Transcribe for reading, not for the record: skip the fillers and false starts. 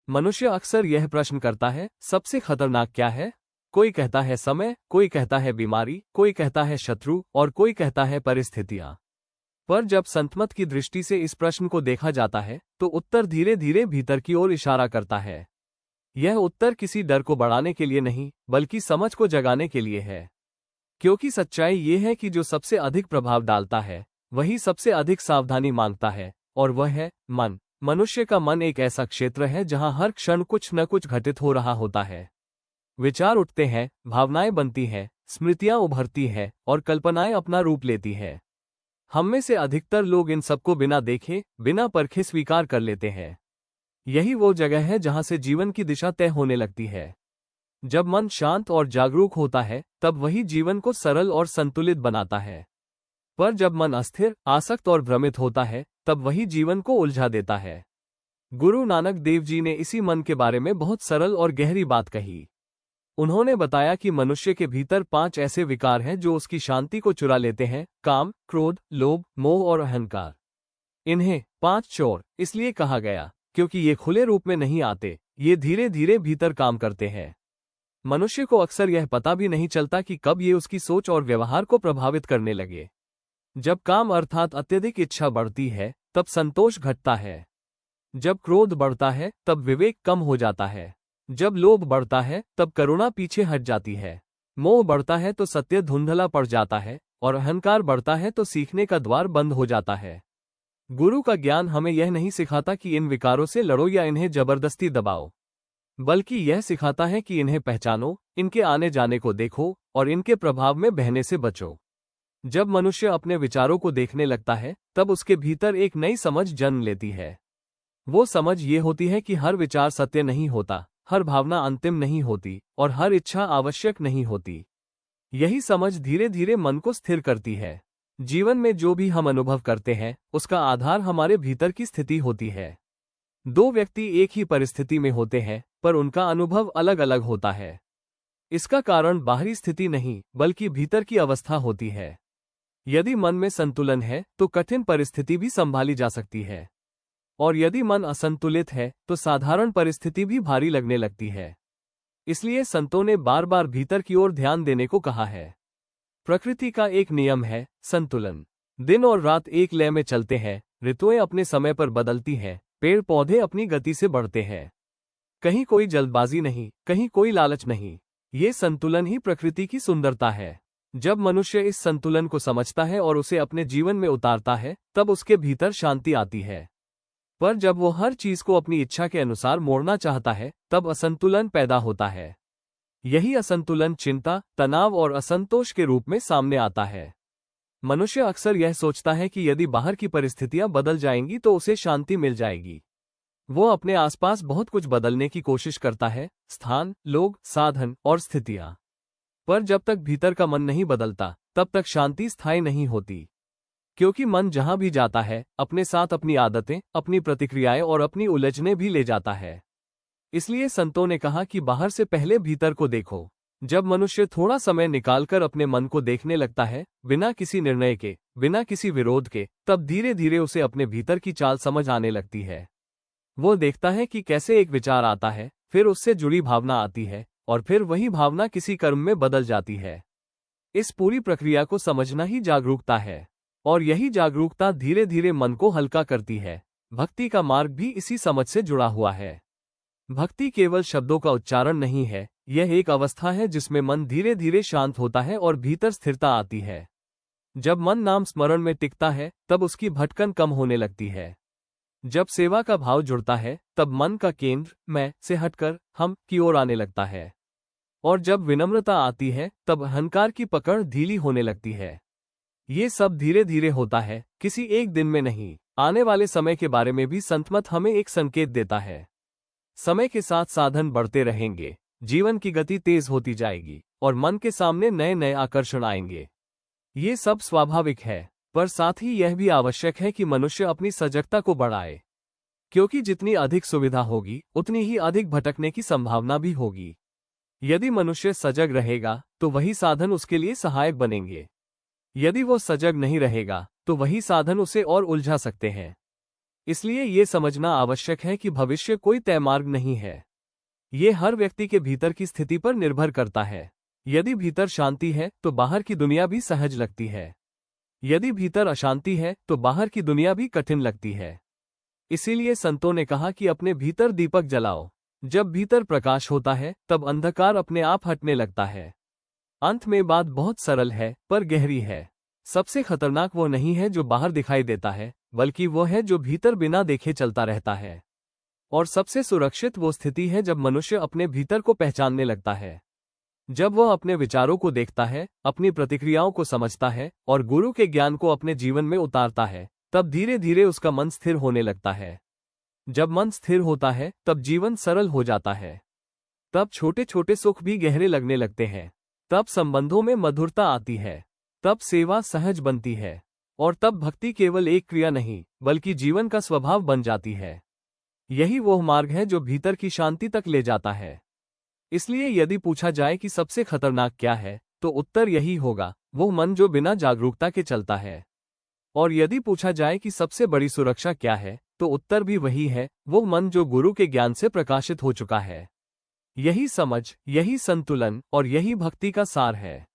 मनुष्य अक्सर यह प्रश्न करता है, सबसे खतरनाक क्या है? कोई कहता है समय, कोई कहता है बीमारी, कोई कहता है शत्रु और कोई कहता है परिस्थितियां। पर जब संतमत की दृष्टि से इस प्रश्न को देखा जाता है तो उत्तर धीरे धीरे भीतर की ओर इशारा करता है। यह उत्तर किसी डर को बढ़ाने के लिए नहीं, बल्कि समझ को जगाने के लिए है। क्योंकि सच्चाई ये है कि जो सबसे अधिक प्रभाव डालता है वही सबसे अधिक सावधानी मांगता है, और वह है मन। मनुष्य का मन एक ऐसा क्षेत्र है जहां हर क्षण कुछ न कुछ घटित हो रहा होता है। विचार उठते हैं, भावनाएं बनती हैं, स्मृतियां उभरती हैं और कल्पनाएं अपना रूप लेती हैं। हम में से अधिकतर लोग इन सबको बिना देखे, बिना परखे स्वीकार कर लेते हैं। यही वो जगह है जहां से जीवन की दिशा तय होने लगती है। जब मन शांत और जागरूक होता है तब वही जीवन को सरल और संतुलित बनाता है। पर जब मन अस्थिर, आसक्त और भ्रमित होता है तब वही जीवन को उलझा देता है। गुरु नानक देव जी ने इसी मन के बारे में बहुत सरल और गहरी बात कही। उन्होंने बताया कि मनुष्य के भीतर 5 ऐसे विकार हैं जो उसकी शांति को चुरा लेते हैं: काम, क्रोध, लोभ, मोह और अहंकार। इन्हें 5 चोर इसलिए कहा गया क्योंकि ये खुले रूप में नहीं आते, ये धीरे धीरे भीतर काम करते हैं। मनुष्य को अक्सर यह पता भी नहीं चलता कि कब ये उसकी सोच और व्यवहार को प्रभावित करने लगे। जब काम अर्थात अत्यधिक इच्छा बढ़ती है तब संतोष घटता है। जब क्रोध बढ़ता है तब विवेक कम हो जाता है। जब लोभ बढ़ता है तब करुणा पीछे हट जाती है। मोह बढ़ता है तो सत्य धुंधला पड़ जाता है, और अहंकार बढ़ता है तो सीखने का द्वार बंद हो जाता है। गुरु का ज्ञान हमें यह नहीं सिखाता कि इन विकारों से लड़ो या इन्हें जबरदस्ती दबाओ, बल्कि यह सिखाता है कि इन्हें पहचानो, इनके आने जाने को देखो और इनके प्रभाव में बहने से बचो। जब मनुष्य अपने विचारों को देखने लगता है तब उसके भीतर एक नई समझ जन्म लेती है। वो समझ ये होती है कि हर विचार सत्य नहीं होता, हर भावना अंतिम नहीं होती और हर इच्छा आवश्यक नहीं होती। यही समझ धीरे धीरे मन को स्थिर करती है। जीवन में जो भी हम अनुभव करते हैं उसका आधार हमारे भीतर की स्थिति होती है। 2 व्यक्ति एक ही परिस्थिति में होते हैं पर उनका अनुभव अलग अलग होता है। इसका कारण बाहरी स्थिति नहीं बल्कि भीतर की अवस्था होती है। यदि मन में संतुलन है तो कठिन परिस्थिति भी संभाली जा सकती है, और यदि मन असंतुलित है तो साधारण परिस्थिति भी भारी लगने लगती है। इसलिए संतों ने बार बार भीतर की ओर ध्यान देने को कहा है। प्रकृति का एक नियम है संतुलन। दिन और रात एक लय में चलते हैं, ऋतुएं अपने समय पर बदलती हैं, पेड़ पौधे अपनी गति से बढ़ते हैं। कहीं कोई जल्दबाजी नहीं, कहीं कोई लालच नहीं। ये संतुलन ही प्रकृति की सुंदरता है। जब मनुष्य इस संतुलन को समझता है और उसे अपने जीवन में उतारता है तब उसके भीतर शांति आती है। पर जब वो हर चीज को अपनी इच्छा के अनुसार मोड़ना चाहता है तब असंतुलन पैदा होता है। यही असंतुलन चिंता, तनाव और असंतोष के रूप में सामने आता है। मनुष्य अक्सर यह सोचता है कि यदि बाहर की परिस्थितियां बदल जाएंगी तो उसे शांति मिल जाएगी। वो अपने आसपास बहुत कुछ बदलने की कोशिश करता है, स्थान, लोग, साधन और स्थितियां। पर जब तक भीतर का मन नहीं बदलता तब तक शांति स्थायी नहीं होती। क्योंकि मन जहां भी जाता है अपने साथ अपनी आदतें, अपनी प्रतिक्रियाएं और अपनी उलझनें भी ले जाता है। इसलिए संतों ने कहा कि बाहर से पहले भीतर को देखो। जब मनुष्य थोड़ा समय निकालकर अपने मन को देखने लगता है, बिना किसी निर्णय के, बिना किसी विरोध के, तब धीरे धीरे उसे अपने भीतर की चाल समझ आने लगती है। वो देखता है कि कैसे एक विचार आता है, फिर उससे जुड़ी भावना आती है और फिर वही भावना किसी कर्म में बदल जाती है। इस पूरी प्रक्रिया को समझना ही जागरूकता है, और यही जागरूकता धीरे धीरे मन को हल्का करती है। भक्ति का मार्ग भी इसी समझ से जुड़ा हुआ है। भक्ति केवल शब्दों का उच्चारण नहीं है, यह एक अवस्था है जिसमें मन धीरे धीरे शांत होता है और भीतर स्थिरता आती है। जब मन नाम स्मरण में टिकता है तब उसकी भटकन कम होने लगती है। जब सेवा का भाव जुड़ता है तब मन का केंद्र मैं से हटकर हम की ओर आने लगता है, और जब विनम्रता आती है तब अहंकार की पकड़ ढीली होने लगती है। ये सब धीरे धीरे होता है, किसी एक दिन में नहीं। आने वाले समय के बारे में भी संतमत हमें एक संकेत देता है। समय के साथ साधन बढ़ते रहेंगे, जीवन की गति तेज होती जाएगी और मन के सामने नए नए आकर्षण आएंगे। ये सब स्वाभाविक है, पर साथ ही यह भी आवश्यक है कि मनुष्य अपनी सजगता को बढ़ाए, क्योंकि जितनी अधिक सुविधा होगी उतनी ही अधिक भटकने की संभावना भी होगी। यदि मनुष्य सजग रहेगा तो वही साधन उसके लिए सहायक बनेंगे। यदि वो सजग नहीं रहेगा तो वही साधन उसे और उलझा सकते हैं। इसलिए ये समझना आवश्यक है कि भविष्य कोई तय मार्ग नहीं है। ये हर व्यक्ति के भीतर की स्थिति पर निर्भर करता है। यदि भीतर शांति है तो बाहर की दुनिया भी सहज लगती है। यदि भीतर अशांति है तो बाहर की दुनिया भी कठिन लगती है। इसीलिए संतों ने कहा कि अपने भीतर दीपक जलाओ। जब भीतर प्रकाश होता है तब अंधकार अपने आप हटने लगता है। अंत में बात बहुत सरल है पर गहरी है। सबसे खतरनाक वो नहीं है जो बाहर दिखाई देता है, बल्कि वो है जो भीतर बिना देखे चलता रहता है। और सबसे सुरक्षित वो स्थिति है जब मनुष्य अपने भीतर को पहचानने लगता है। जब वह अपने विचारों को देखता है, अपनी प्रतिक्रियाओं को समझता है और गुरु के ज्ञान को अपने जीवन में उतारता है, तब धीरे धीरे उसका मन स्थिर होने लगता है। जब मन स्थिर होता है तब जीवन सरल हो जाता है। तब छोटे छोटे सुख भी गहरे लगने लगते हैं। तब संबंधों में मधुरता आती है। तब सेवा सहज बनती है। और तब भक्ति केवल एक क्रिया नहीं बल्कि जीवन का स्वभाव बन जाती है। यही वो मार्ग है जो भीतर की शांति तक ले जाता है। इसलिए यदि पूछा जाए कि सबसे खतरनाक क्या है, तो उत्तर यही होगा, वो मन जो बिना जागरूकता के चलता है। और यदि पूछा जाए कि सबसे बड़ी सुरक्षा क्या है, तो उत्तर भी वही है, वो मन जो गुरु के ज्ञान से प्रकाशित हो चुका है। यही समझ, यही संतुलन और यही भक्ति का सार है।